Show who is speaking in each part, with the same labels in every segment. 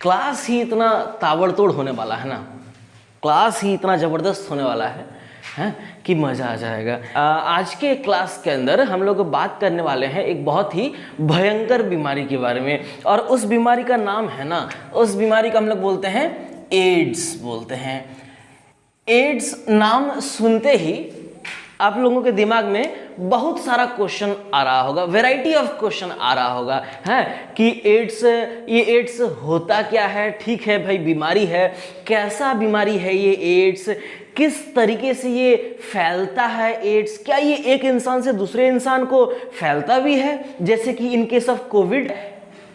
Speaker 1: Class ही इतना ताबड़तोड़ होने वाला है ना, क्लास ही इतना ज़बरदस्त होने वाला है कि मज़ा आ जाएगा। आज के क्लास के अंदर हम लोग बात करने वाले हैं एक बहुत ही भयंकर बीमारी के बारे में, और उस बीमारी का नाम है ना, उस बीमारी का हम लोग बोलते हैं एड्स बोलते हैं। एड्स नाम सुनते ही आप लोगों के दिमाग में बहुत सारा क्वेश्चन आ रहा होगा, वैरायटी ऑफ क्वेश्चन आ रहा होगा है कि ये एड्स होता क्या है। ठीक है भाई, बीमारी है, कैसा बीमारी है ये एड्स, किस तरीके से ये फैलता है एड्स, क्या ये एक इंसान से दूसरे इंसान को फैलता भी है, जैसे कि इन केस ऑफ कोविड,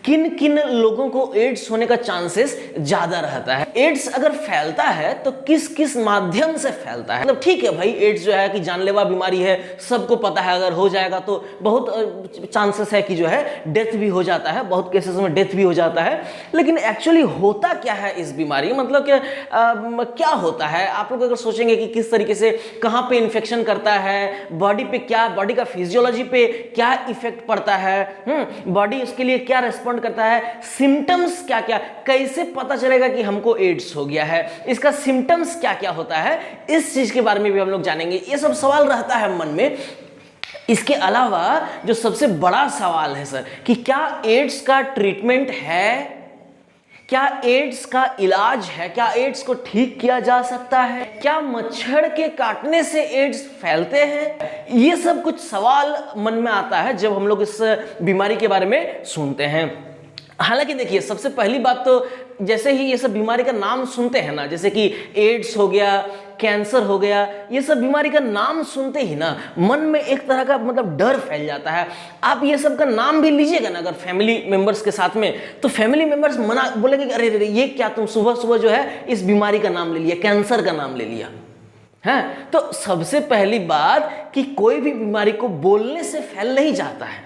Speaker 1: किन किन लोगों को एड्स होने का चांसेस ज्यादा रहता है, एड्स अगर फैलता है तो किस किस माध्यम से फैलता है। मतलब ठीक है भाई, एड्स जो है कि जानलेवा बीमारी है, सबको पता है, अगर हो जाएगा तो बहुत चांसेस है कि जो है डेथ भी हो जाता है, बहुत केसेस में डेथ भी हो जाता है। लेकिन एक्चुअली होता क्या है इस बीमारी, मतलब क्या होता है। आप लोग अगर सोचेंगे कि किस तरीके से, कहाँ पे इन्फेक्शन करता है, बॉडी पे क्या, बॉडी का फिजियोलॉजी पे क्या इफेक्ट पड़ता है, बॉडी उसके लिए क्या रेस्पॉन्ड करता है, सिम्टम्स क्या क्या, कैसे पता चलेगा कि हमको एड्स हो गया है, इसका सिम्टम्स क्या क्या होता है, इस चीज के बारे में भी हम लोग जानेंगे। ये सब सवाल रहता है मन में। इसके अलावा जो सबसे बड़ा सवाल है सर, कि क्या एड्स का ट्रीटमेंट है, क्या एड्स का इलाज है, क्या एड्स को ठीक किया जा सकता है, क्या मच्छर के काटने से एड्स फैलते हैं। ये सब कुछ सवाल मन में आता है जब हम लोग इस बीमारी के बारे में सुनते हैं। हालांकि देखिए, सबसे पहली बात तो जैसे ही ये सब बीमारी का नाम सुनते हैं ना, जैसे कि एड्स हो गया, कैंसर हो गया, ये सब बीमारी का नाम सुनते ही ना मन में एक तरह का मतलब डर फैल जाता है। आप ये सब का नाम भी लीजिएगा ना अगर फैमिली मेंबर्स के साथ में, तो फैमिली मेंबर्स मना बोलेंगे कि अरे अरे ये क्या, तुम सुबह सुबह जो है इस बीमारी का नाम ले लिया, कैंसर का नाम ले लिया है। तो सबसे पहली बात कि कोई भी बीमारी को बोलने से फैल नहीं जाता है।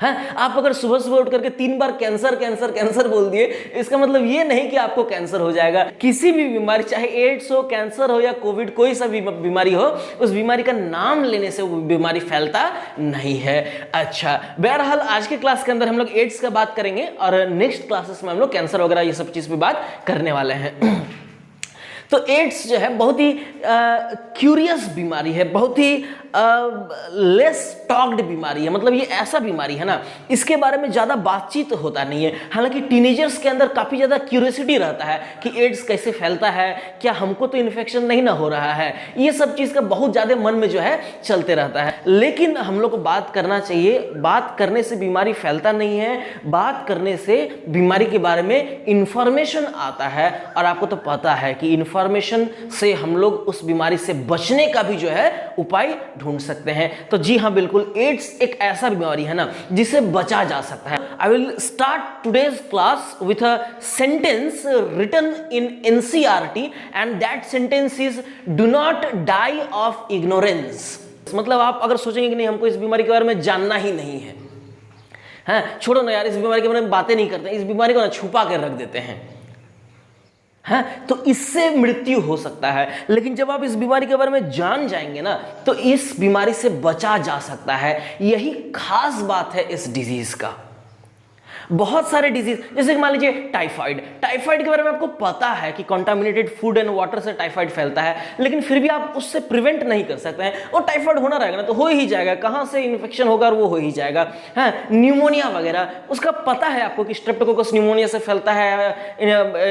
Speaker 1: आप अगर सुबह सुबह उठ करके 3 बार कैंसर कैंसर कैंसर बोल दिए, इसका मतलब ये नहीं कि आपको कैंसर हो जाएगा। किसी भी बीमारी, चाहे एड्स हो, कैंसर हो या कोविड, कोई सा भी बीमारी हो, उस बीमारी का नाम लेने से वो बीमारी फैलता नहीं है। अच्छा, बहरहाल आज के क्लास के अंदर हम लोग एड्स का बात करेंगे और नेक्स्ट क्लासेस में हम लोग कैंसर वगैरह ये सब चीज पे बात करने वाले हैं। तो एड्स जो है बहुत ही क्यूरियस बीमारी है, बहुत ही लेस टॉक्ड बीमारी है। मतलब ये ऐसा बीमारी है ना, इसके बारे में ज़्यादा बातचीत होता नहीं है। हालांकि टीनेजर्स के अंदर काफ़ी ज़्यादा क्यूरियोसिटी रहता है कि एड्स कैसे फैलता है, क्या हमको तो इन्फेक्शन नहीं ना हो रहा है, ये सब चीज़ का बहुत ज़्यादा मन में जो है चलते रहता है। लेकिन हम लोग को बात करना चाहिए, बात करने से बीमारी फैलता नहीं है, बात करने से बीमारी के बारे में इंफॉर्मेशन आता है। और आपको तो पता है कि इंफॉर्मेशन से हम लोग उस बीमारी से बचने का भी जो है उपाय ढूंढ सकते हैं। तो जी हाँ, बिल्कुल, एड्स एक ऐसा बीमारी है ना जिसे बचा जा सकता है। I will start today's class with a sentence written in NCERT and that sentence is do not die of ignorance. मतलब आप अगर सोचेंगे कि नहीं हमको इस बीमारी के बारे में जानना ही नहीं है, छोड़ो ना यार, इस बीमारी के बारे में बातें नहीं करते, इस बीमारी को ना छुपा कर रख देते हैं, तो इससे मृत्यु हो सकता है। लेकिन जब आप इस बीमारी के बारे में जान जाएंगे ना, तो इस बीमारी से बचा जा सकता है। यही खास बात है इस डिजीज का। बहुत सारे डिजीज, जैसे मान लीजिए टाइफाइड, टाइफाइड के बारे में आपको पता है कि कंटामिनेटेड फूड एंड वाटर से टाइफाइड फैलता है, लेकिन फिर भी आप उससे प्रिवेंट नहीं कर सकते हैं। और टाइफाइड होना रहेगा ना तो हो ही जाएगा, कहाँ से इन्फेक्शन होगा वो हो ही जाएगा। न्यूमोनिया वगैरह, उसका पता है आपको कि स्ट्रेप्टोकोकस न्यूमोनिया से फैलता है,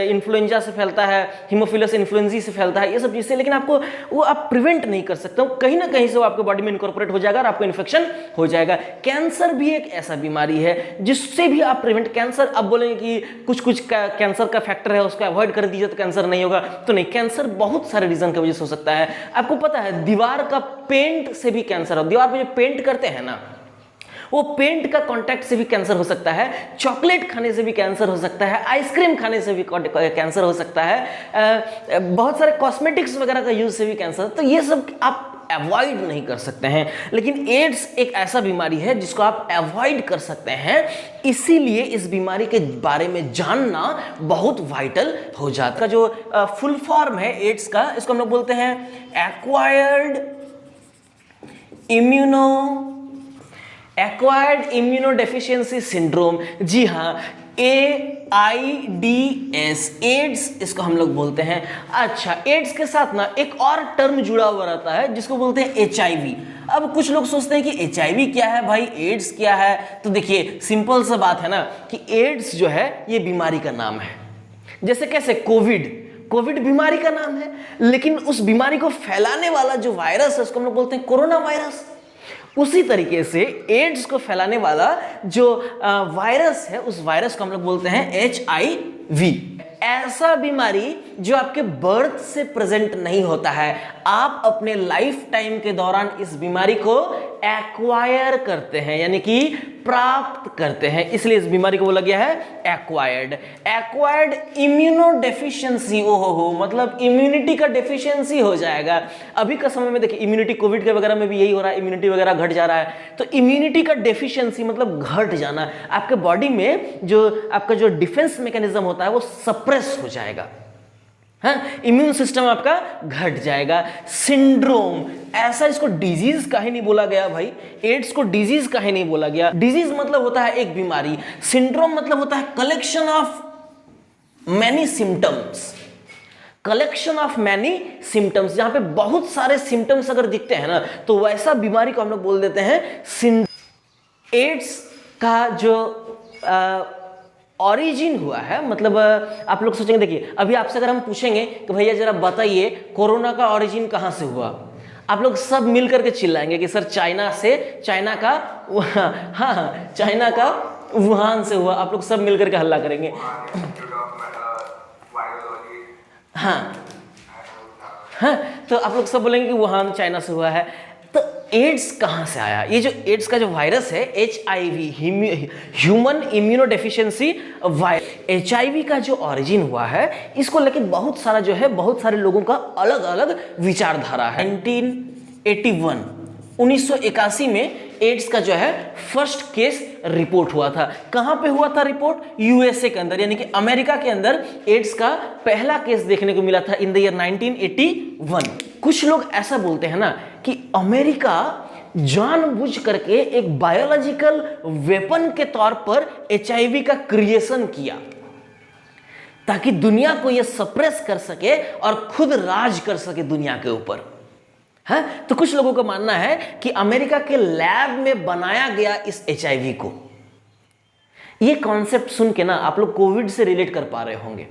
Speaker 1: इन्फ्लुएंजा से फैलता है, हीमोफिलस इन्फ्लुएंजी से फैलता है, ये सब चीज़ें, लेकिन आपको वो आप प्रिवेंट नहीं कर सकते हो। कहीं ना कहीं से वो आपके बॉडी में इनकॉर्पोरेट हो जाएगा और आपको इन्फेक्शन हो जाएगा। कैंसर भी एक ऐसा बीमारी है जिससे भी आप प्रिवेंट, कैंसर अब बोलेंगे कि कुछ कुछ कैंसर का फैक्टर है उसको अवॉइड कर दीजिए तो कैंसर नहीं होगा, तो नहीं, कैंसर बहुत सारे रीजन की वजह से हो सकता है। आपको पता है दीवार का पेंट से भी कैंसर हो, दीवार पे जो पेंट करते हैं ना, वो पेंट का कांटेक्ट से भी कैंसर हो सकता है, चॉकलेट खाने से भी कैंसर हो सकता है, आइसक्रीम खाने से भी कैंसर हो सकता है, बहुत सारे कॉस्मेटिक्स वगैरह का यूज से भी कैंसर। तो ये सब आप अवॉइड नहीं कर सकते हैं, लेकिन एड्स एक ऐसा बीमारी है जिसको आप अवॉइड कर सकते हैं। इसीलिए इस बीमारी के बारे में जानना बहुत वाइटल हो जाता है। जो फुल फॉर्म है एड्स का, इसको हम लोग बोलते हैं एक्वायर्ड इम्यूनोडेफिशिएंसी सिंड्रोम। जी हाँ, AIDS, एड्स इसको हम लोग बोलते हैं। अच्छा, एड्स के साथ ना एक और टर्म जुड़ा हुआ रहता है जिसको बोलते हैं HIV। अब कुछ लोग सोचते हैं कि HIV क्या है भाई, एड्स क्या है? तो देखिए सिंपल सा बात है ना कि एड्स जो है ये बीमारी का नाम है। जैसे कैसे कोविड बीमारी का नाम है, लेकिन उस बीमारी को फैलाने वाला जो वायरस है उसको हम लोग बोलते हैं कोरोना वायरस। उसी तरीके से एड्स को फैलाने वाला जो वायरस है उस वायरस को हम लोग बोलते हैं HIV। ऐसा बीमारी जो आपके बर्थ से प्रेजेंट नहीं होता है, आप अपने लाइफ टाइम के दौरान इस बीमारी को एक्वायर करते हैं, यानी कि प्राप्त करते हैं, इसलिए इस बीमारी को बोला गया है एक्वायर्ड इम्यूनो डेफिशिएंसी। ओहो, मतलब इम्यूनिटी का डेफिशिएंसी हो जाएगा। अभी का समय में देखिए इम्यूनिटी, कोविड के वगैरह में भी यही हो रहा है, इम्यूनिटी वगैरह घट जा रहा है। तो इम्यूनिटी का डेफिशिएंसी मतलब घट जाना, आपके बॉडी में जो आपका जो डिफेंस मैकेनिज्म होता है वो सप्रेस हो जाएगा, हाँ, इम्यून सिस्टम आपका घट जाएगा। सिंड्रोम, ऐसा इसको डिजीज काहे नहीं बोला गया भाई? एड्स को डिजीज काहे नहीं बोला गया? डिजीज मतलब होता है एक बीमारी, सिंड्रोम मतलब होता है collection of many symptoms, collection of many symptoms, जहां पे बहुत सारे सिम्टम्स अगर दिखते हैं ना तो वैसा बीमारी को हम लोग बोल देते हैं सिंड्रोम। एड्स का जो ऑरिजिन हुआ है, मतलब आप लोग सोचेंगे, देखिए अभी आपसे अगर हम पूछेंगे कि भैया जरा बताइए कोरोना का ऑरिजिन कहां से हुआ, आप लोग सब मिल करके चिल्लाएंगे कि सर चाइना से, चाइना का हाँ चाइना का वुहान से हुआ। आप लोग सब मिल करके हल्ला करेंगे हाँ, तो आप लोग सब बोलेंगे कि वुहान चाइना से हुआ है। तो एड्स कहाँ से आया? ये जो एड्स का जो वायरस है HIV, human immuno deficiency virus, HIV का जो ओरिजिन हुआ है इसको लेकर बहुत सारा जो है, बहुत सारे लोगों का अलग अलग विचारधारा है। 1981 में एड्स का जो है फर्स्ट केस रिपोर्ट हुआ था। कहां पे हुआ था रिपोर्ट? USA के अंदर, यानी कि अमेरिका के अंदर एड्स का पहला केस देखने को मिला था इन द ईयर 1981। कुछ लोग ऐसा बोलते हैं ना कि अमेरिका जानबूझ करके एक बायोलॉजिकल वेपन के तौर पर HIV का क्रिएशन किया ताकि दुनिया को यह सप्रेस कर सके और खुद राज कर सके दुनिया के ऊपर। है तो कुछ लोगों का मानना है कि अमेरिका के लैब में बनाया गया इस HIV को। ये कॉन्सेप्ट सुन के ना आप लोग कोविड से रिलेट कर पा रहे होंगे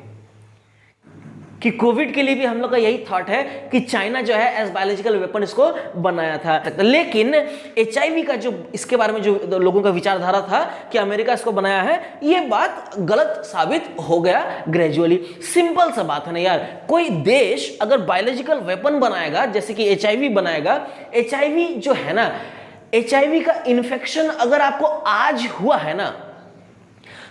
Speaker 1: कि कोविड के लिए भी हम लोग का यही थॉट है कि चाइना जो है एज बायोलॉजिकल वेपन इसको बनाया था। लेकिन HIV का जो इसके बारे में जो लोगों का विचारधारा था कि अमेरिका इसको बनाया है, ये बात गलत साबित हो गया ग्रेजुअली। सिंपल सा बात है ना यार, कोई देश अगर बायोलॉजिकल वेपन बनाएगा जैसे कि HIV बनाएगा, HIV जो है ना, HIV का इन्फेक्शन अगर आपको आज हुआ है ना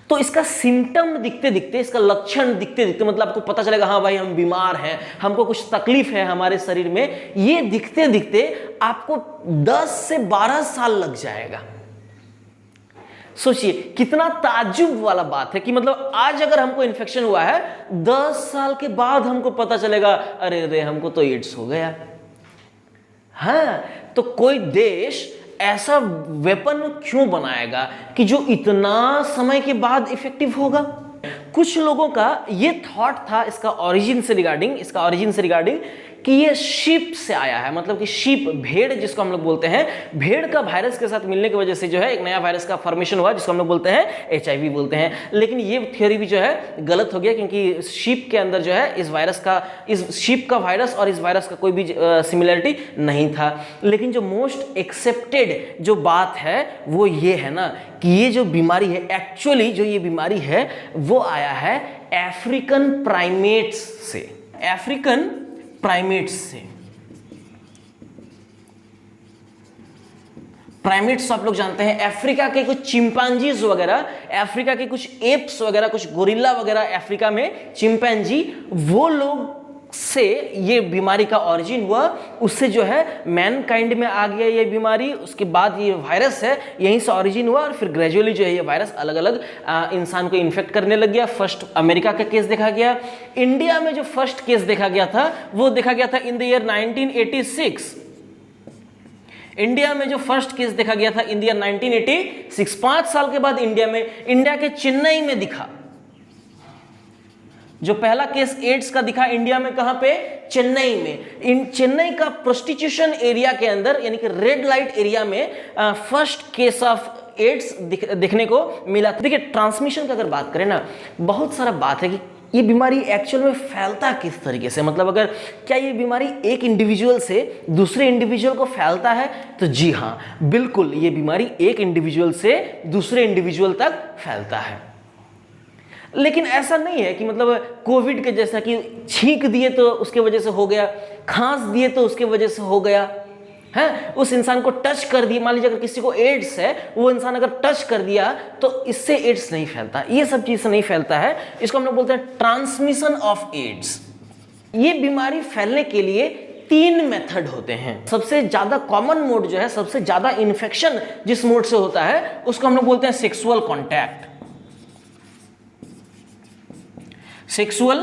Speaker 1: तो इसका सिम्टम दिखते दिखते, इसका लक्षण दिखते दिखते, मतलब आपको पता चलेगा हाँ भाई हम बीमार हैं, हमको कुछ तकलीफ है हमारे शरीर में, ये दिखते दिखते आपको 10 से 12 साल लग जाएगा। सोचिए कितना ताज्जुब वाला बात है कि मतलब आज अगर हमको इन्फेक्शन हुआ है, 10 साल के बाद हमको पता चलेगा अरे रे हमको तो एड्स हो गया। हाँ, तो कोई देश ऐसा वेपन क्यों बनाएगा कि जो इतना समय के बाद इफेक्टिव होगा? कुछ लोगों का ये थॉट था इसका ओरिजिन से रिगार्डिंग कि ये शीप से आया है, मतलब कि शीप, भेड़ जिसको हम लोग बोलते हैं, भेड़ का वायरस के साथ मिलने की वजह से जो है एक नया वायरस का फॉर्मेशन हुआ जिसको हम लोग बोलते हैं HIV बोलते हैं। लेकिन ये थ्योरी भी जो है गलत हो गया क्योंकि शीप के अंदर जो है इस शीप का वायरस और इस वायरस का कोई भी सिमिलरिटी नहीं था। लेकिन जो मोस्ट एक्सेप्टेड जो बात है वो ये है ना कि ये जो बीमारी है, एक्चुअली जो ये बीमारी है वो आया है अफ्रीकन प्राइमेट्स से। प्राइमेट्स आप लोग जानते हैं, अफ्रीका के कुछ चिंपांजीज वगैरह, अफ्रीका के कुछ एप्स वगैरह, कुछ गोरिल्ला वगैरह अफ्रीका में, चिंपैंजी, वो लोग से ये बीमारी का ओरिजिन हुआ। उससे जो है मैनकाइंड में आ गया ये बीमारी, उसके बाद ये वायरस है यहीं से ओरिजिन हुआ और फिर ग्रेजुअली जो है ये वायरस अलग अलग इंसान को इन्फेक्ट करने लग गया। फर्स्ट अमेरिका का केस देखा गया। इंडिया में जो फर्स्ट केस देखा गया था वो देखा गया था इन द ईयर 1986। इंडिया में जो फर्स्ट केस देखा गया था इंडिया 1986, 5 साल के बाद इंडिया के चेन्नई में दिखा। जो पहला केस एड्स का दिखा इंडिया में, कहां पे? चेन्नई में। इन चेन्नई का प्रोस्टिट्यूशन एरिया के अंदर यानी कि रेड लाइट एरिया में फर्स्ट केस ऑफ एड्स दिखने को मिला। देखिए ट्रांसमिशन की अगर बात करें ना, बहुत सारा बात है कि ये बीमारी एक्चुअल में फैलता किस तरीके से, मतलब अगर क्या ये बीमारी एक इंडिविजुअल से दूसरे इंडिविजुअल को फैलता है, तो जी हाँ बिल्कुल, ये बीमारी एक इंडिविजुअल से दूसरे इंडिविजुअल तक फैलता है। लेकिन ऐसा नहीं है कि मतलब कोविड के जैसा कि छींक दिए तो उसके वजह से हो गया, खांस दिए तो उसके वजह से हो गया है, उस इंसान को टच कर दिया। मान लीजिए अगर किसी को एड्स है, वो इंसान अगर टच कर दिया तो इससे एड्स नहीं फैलता, ये सब चीज से नहीं फैलता है। इसको हम लोग बोलते हैं ट्रांसमिशन ऑफ एड्स। ये बीमारी फैलने के लिए 3 मेथड होते हैं। सबसे ज्यादा कॉमन मोड जो है, सबसे ज्यादा इन्फेक्शन जिस मोड से होता है, उसको हम लोग बोलते हैं sexual contact. Sexual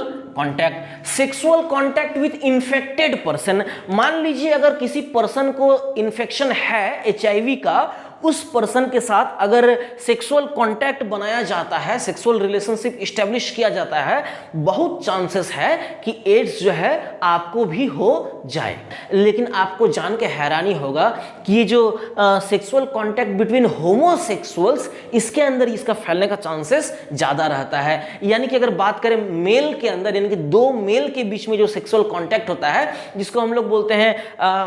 Speaker 1: contact with infected person. मान लीजिए अगर किसी पर्सन को इन्फेक्शन है HIV का, उस पर्सन के साथ अगर सेक्सुअल कांटेक्ट बनाया जाता है, सेक्सुअल रिलेशनशिप इस्टेब्लिश किया जाता है, बहुत चांसेस है कि एड्स जो है आपको भी हो जाए। लेकिन आपको जान के हैरानी होगा कि ये जो सेक्सुअल कांटेक्ट बिटवीन होमोसेक्सुअल्स, इसके अंदर इसका फैलने का चांसेस ज़्यादा रहता है। यानी कि अगर बात करें मेल के अंदर, यानी कि 2 मेल के बीच में जो सेक्सुअल कांटेक्ट होता है, जिसको हम लोग बोलते हैं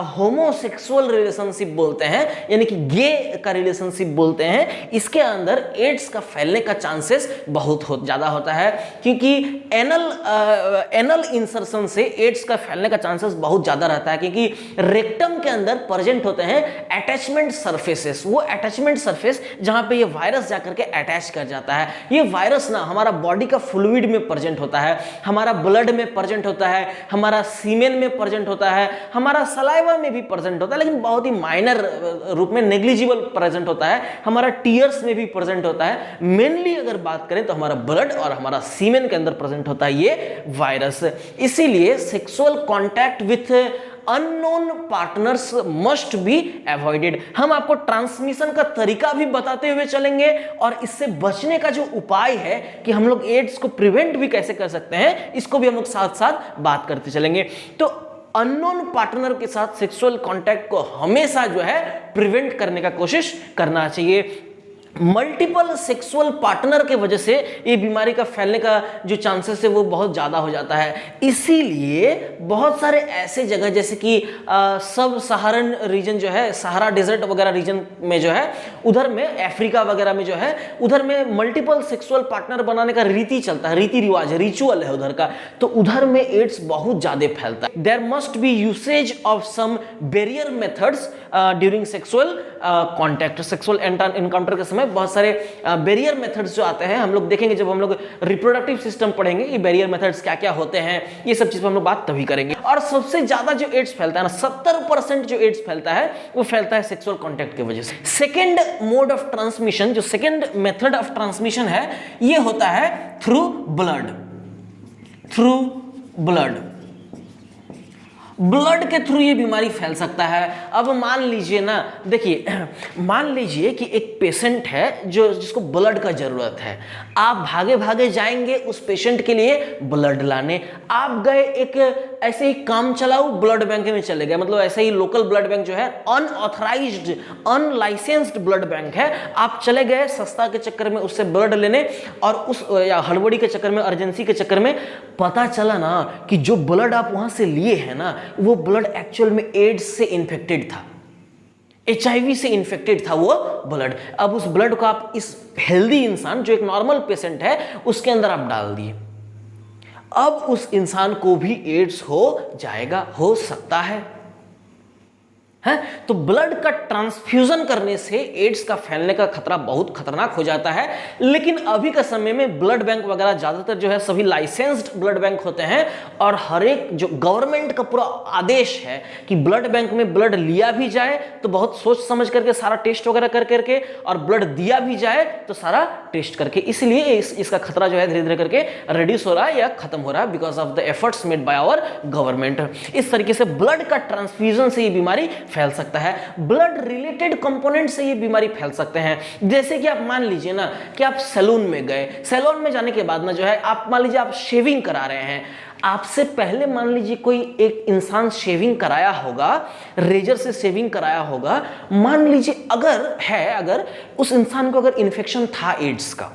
Speaker 1: होमोसेक्सुअल रिलेशनशिप बोलते हैं, यानी कि गे का रिलेशनशिप बोलते हैं, इसके अंदर एड्स का फैलने का चांसेस बहुत ज्यादा होता है। क्योंकि एनल इंसर्शन से एड्स का फैलने का चांसेस बहुत ज्यादा रहता है, क्योंकि रेक्टम के अंदर प्रेजेंट होते हैं अटैचमेंट सरफेसेस। वो अटैचमेंट सरफेस जहां पे ये वायरस जाकर के अटैच कर जाता है। ये वायरस ना हमारा बॉडी का फ्लूइड में प्रेजेंट होता है, हमारा ब्लड में प्रेजेंट होता है, हमारा सीमेन में प्रेजेंट होता है, हमारा सलाइवा में भी प्रेजेंट होता है, लेकिन बहुत ही माइनर रूप में, नेग्लिजिबल प्रेजेंट होता है। हमारा टीयर्स में भी प्रेजेंट होता है। मेनली अगर बात करें तो हमारा ब्लड और हमारा सीमेन के अंदर प्रेजेंट होता है ये वायरस। इसीलिए sexual contact with unknown partners must be avoided. हम आपको ट्रांसमिशन का तरीका भी बताते हुए चलेंगे और इससे बचने का जो उपाय है कि हम लोग एड्स को प्रिवेंट भी कैसे कर सकते हैं, इसको भी हम लोग साथ साथ बात करते चलेंगे। तो अननोन पार्टनर के साथ सेक्सुअल कांटेक्ट को हमेशा जो है प्रिवेंट करने का कोशिश करना चाहिए। मल्टीपल सेक्सुअल पार्टनर के वजह से ये बीमारी का फैलने का जो चांसेस है वो बहुत ज़्यादा हो जाता है। इसीलिए बहुत सारे ऐसे जगह जैसे कि सब सहारन रीजन जो है, सहारा डेजर्ट वगैरह रीजन में जो है, उधर में अफ्रीका वगैरह में जो है, उधर में मल्टीपल सेक्सुअल पार्टनर बनाने का रीति चलता है, रीति रिवाज, रिचुअल है उधर का। तो उधर में एड्स बहुत ज़्यादा फैलता है। There must be usage of some barrier methods during sexual contact. Sexual encounter के समय बहुत सारे बैरियर मेथड्स जो आते हैं, हम लोग देखेंगे जब हम लोग रिप्रोडक्टिव सिस्टम पढ़ेंगे, ये बैरियर मेथड्स क्या क्या होते हैं, ये सब चीज पर हम लोग बात तभी करेंगे। और सबसे ज्यादा जो एड्स फैलता है ना, 70% जो एड्स फैलता है वो फैलता है सेक्सुअल कांटेक्ट की वजह से। सेकेंड मोड ऑफ ट्रांसमिशन, जो सेकेंड मेथड ऑफ ट्रांसमिशन है, ये होता है थ्रू ब्लड। थ्रू ब्लड के थ्रू ये बीमारी फैल सकता है। अब मान लीजिए ना, देखिए मान लीजिए कि एक पेशेंट है जिसको ब्लड का जरूरत है। आप भागे भागे जाएंगे उस पेशेंट के लिए ब्लड लाने। आप गए एक ऐसे ही काम चलाऊ ब्लड बैंक में चले गए, मतलब ऐसे ही लोकल ब्लड बैंक जो है, अनऑथराइज्ड अनलाइसेंस्ड ब्लड बैंक है, आप चले गए सस्ता के चक्कर में उससे ब्लड लेने, और उस या हड़बड़ी के चक्कर में, अर्जेंसी के चक्कर में पता चला ना कि जो ब्लड आप वहां से लिए हैं ना, वो ब्लड एक्चुअल में एड्स से इन्फेक्टेड था, HIV से इन्फेक्टेड था वो ब्लड। अब उस ब्लड को आप इस हेल्दी इंसान, जो एक नॉर्मल पेशेंट है, उसके अंदर आप डाल दिए। अब उस इंसान को भी एड्स हो जाएगा, हो सकता है। तो ब्लड का ट्रांसफ्यूजन करने से एड्स का फैलने का खतरा बहुत खतरनाक हो जाता है। लेकिन अभी के समय में ब्लड बैंक वगैरह ज्यादातर जो है सभी लाइसेंस्ड ब्लड बैंक होते हैं, और हर एक जो गवर्नमेंट का पूरा आदेश है कि ब्लड बैंक में ब्लड लिया भी जाए तो बहुत सोच समझ करके सारा टेस्ट वगैरह कर करके, और ब्लड दिया भी जाए तो सारा टेस्ट करके। इसलिए इसका खतरा जो है धीरे धीरे करके रिड्यूस हो रहा है या खत्म हो रहा है, because of the efforts made by our government. इस तरीके से ब्लड का ट्रांसफ्यूजन से ये बीमारी फैल सकता है। ब्लड रिलेटेड कंपोनेंट से ये बीमारी फैल सकते हैं। जैसे कि आप मान लीजिए ना कि आप सैलून में गए, सैलून में जाने के बाद में जो है आप मान लीजिए आप शेविंग करा रहे हैं, आपसे पहले मान लीजिए कोई एक इंसान शेविंग कराया होगा, रेजर से शेविंग कराया होगा, मान लीजिए अगर उस इंसान को अगर इन्फेक्शन था एड्स का,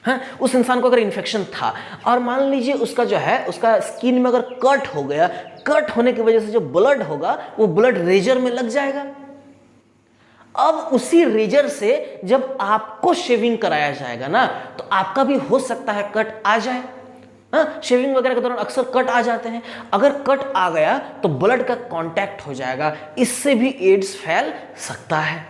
Speaker 1: हाँ, उस इंसान को अगर इन्फेक्शन था और मान लीजिए उसका जो है उसका स्किन में अगर कट हो गया, कट होने की वजह से जो ब्लड होगा वो ब्लड रेजर में लग जाएगा। अब उसी रेजर से जब आपको शेविंग कराया जाएगा ना तो आपका भी हो सकता है कट आ जाए। हाँ, शेविंग वगैरह के दौरान अक्सर कट आ जाते हैं। अगर कट आ गया तो ब्लड का कांटेक्ट हो जाएगा, इससे भी एड्स फैल सकता है।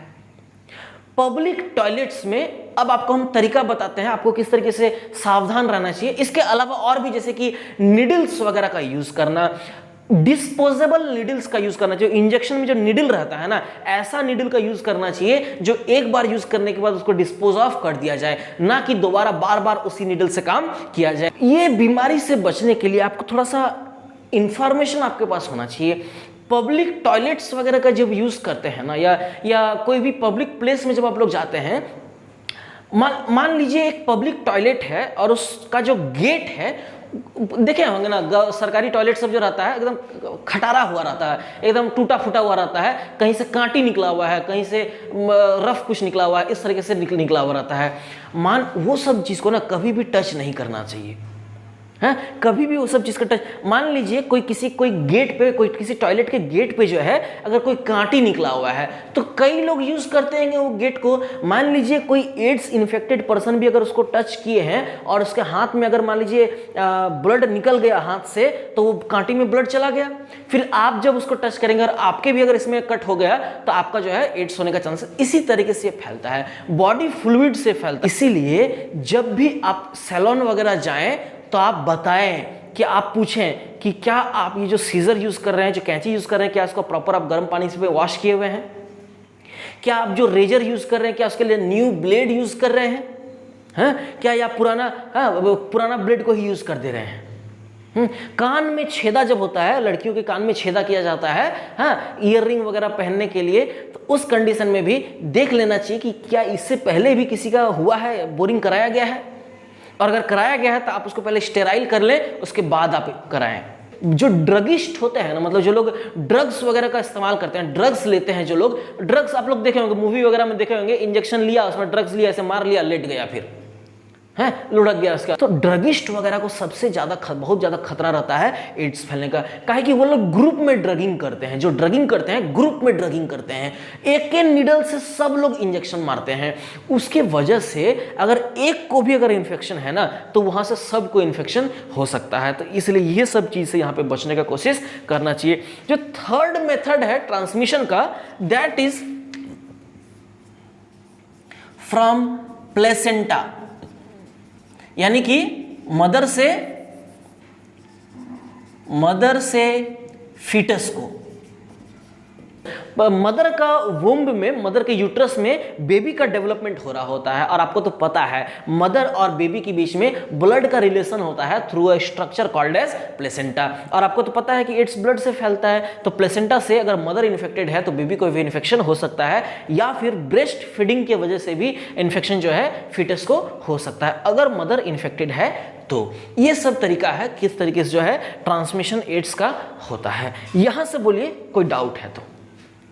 Speaker 1: पब्लिक टॉयलेट्स में अब आपको हम तरीका बताते हैं आपको किस तरीके से सावधान रहना चाहिए। इसके अलावा और भी जैसे कि निडल्स वगैरह का यूज करना, डिस्पोजेबल निडल्स का यूज करना चाहिए। इंजेक्शन में जो निडल रहता है ना, ऐसा निडल का यूज करना चाहिए जो एक बार यूज करने के बाद उसको डिस्पोज ऑफ कर दिया जाए, ना कि दोबारा बार बार उसी निडल से काम किया जाए। ये बीमारी से बचने के लिए आपको थोड़ा सा इंफॉर्मेशन आपके पास होना चाहिए। पब्लिक टॉयलेट्स वगैरह का जब यूज करते हैं ना या कोई भी पब्लिक प्लेस में जब आप लोग जाते हैं, मान लीजिए एक पब्लिक टॉयलेट है और उसका जो गेट है, देखे होंगे ना सरकारी टॉयलेट सब जो रहता है एकदम खटारा हुआ रहता है, एकदम टूटा फूटा हुआ रहता है, कहीं से कांटी निकला हुआ है, कहीं से रफ कुछ निकला हुआ है, इस तरीके से निकला हुआ रहता है। वो सब चीज़ को ना कभी भी टच नहीं करना चाहिए। है, कभी भी वो सब चीज़ का टच, मान लीजिए कोई गेट पे, कोई किसी टॉयलेट के गेट पे जो है अगर कोई कांटी निकला हुआ है तो कई लोग यूज करते हैं वो गेट को। मान लीजिए कोई एड्स इन्फेक्टेड पर्सन भी अगर उसको टच किए हैं और उसके हाथ में अगर मान लीजिए ब्लड निकल गया हाथ से, तो वो कांटी में ब्लड चला गया, फिर आप जब उसको टच करेंगे और आपके भी अगर इसमें कट हो गया तो आपका जो है एड्स होने का चांसेस इसी तरीके से फैलता है, बॉडी फ्लूइड से फैलता है। इसीलिए जब भी आप सैलून वगैरह जाएं तो आप बताएं कि आप पूछें कि क्या आप ये जो सीजर यूज कर रहे हैं, जो कैंची यूज कर रहे हैं, क्या इसको प्रॉपर आप गर्म पानी से वॉश किए हुए हैं? क्या आप जो रेजर यूज कर रहे हैं क्या उसके लिए न्यू ब्लेड यूज कर रहे हैं? क्या या पुराना ब्लेड को ही यूज कर दे रहे हैं? कान में छेदा जब होता है, लड़कियों के कान में छेदा किया जाता है ईयर रिंग वगैरह पहनने के लिए, तो उस कंडीशन में भी देख लेना चाहिए कि क्या इससे पहले भी किसी का हुआ है, बोरिंग कराया गया है, और अगर कराया गया है तो आप उसको पहले स्टेराइल कर लें, उसके बाद आप कराएं। जो ड्रगिस्ट होते हैं ना, मतलब जो लोग ड्रग्स वगैरह का इस्तेमाल करते हैं, ड्रग्स लेते हैं जो लोग, ड्रग्स आप लोग देखे होंगे, मूवी वगैरह में देखे होंगे, इंजेक्शन लिया, उसमें ड्रग्स लिया, ऐसे मार लिया, लेट गया, फिर लुढ़क गया उसका। तो ड्रगिस्ट वगैरह को सबसे ज्यादा बहुत ज्यादा खतरा रहता है एड्स फैलने का, काहे कि वो लोग ग्रुप में ड्रगिंग करते हैं। जो ड्रगिंग करते हैं ग्रुप में ड्रगिंग करते हैं, एक के निडल से सब लोग इंजेक्शन मारते हैं, उसके वजह से अगर एक को भी अगर इन्फेक्शन है ना तो वहां से सबको इन्फेक्शन हो सकता है। तो इसलिए ये सब चीज से यहाँ पे बचने का कोशिश करना चाहिए। जो थर्ड मेथड है ट्रांसमिशन का, दैट इज फ्रॉम प्लेसेंटा, यानी कि मदर से फीटस को। मदर का वुम्ब में, मदर के यूट्रस में बेबी का डेवलपमेंट हो रहा होता है, और आपको तो पता है मदर और बेबी के बीच में ब्लड का रिलेशन होता है through a structure called as placenta. और आपको तो पता है कि एड्स ब्लड से फैलता है, तो प्लेसेंटा से अगर मदर इन्फेक्टेड है तो बेबी को भी इन्फेक्शन हो सकता है, या फिर ब्रेस्ट फीडिंग की वजह से भी इन्फेक्शन जो है फीटस को हो सकता है अगर मदर इन्फेक्टेड है। तो ये सब तरीका है किस तरीके से जो है ट्रांसमिशन एड्स का होता है। यहां से बोलिए कोई डाउट है तो।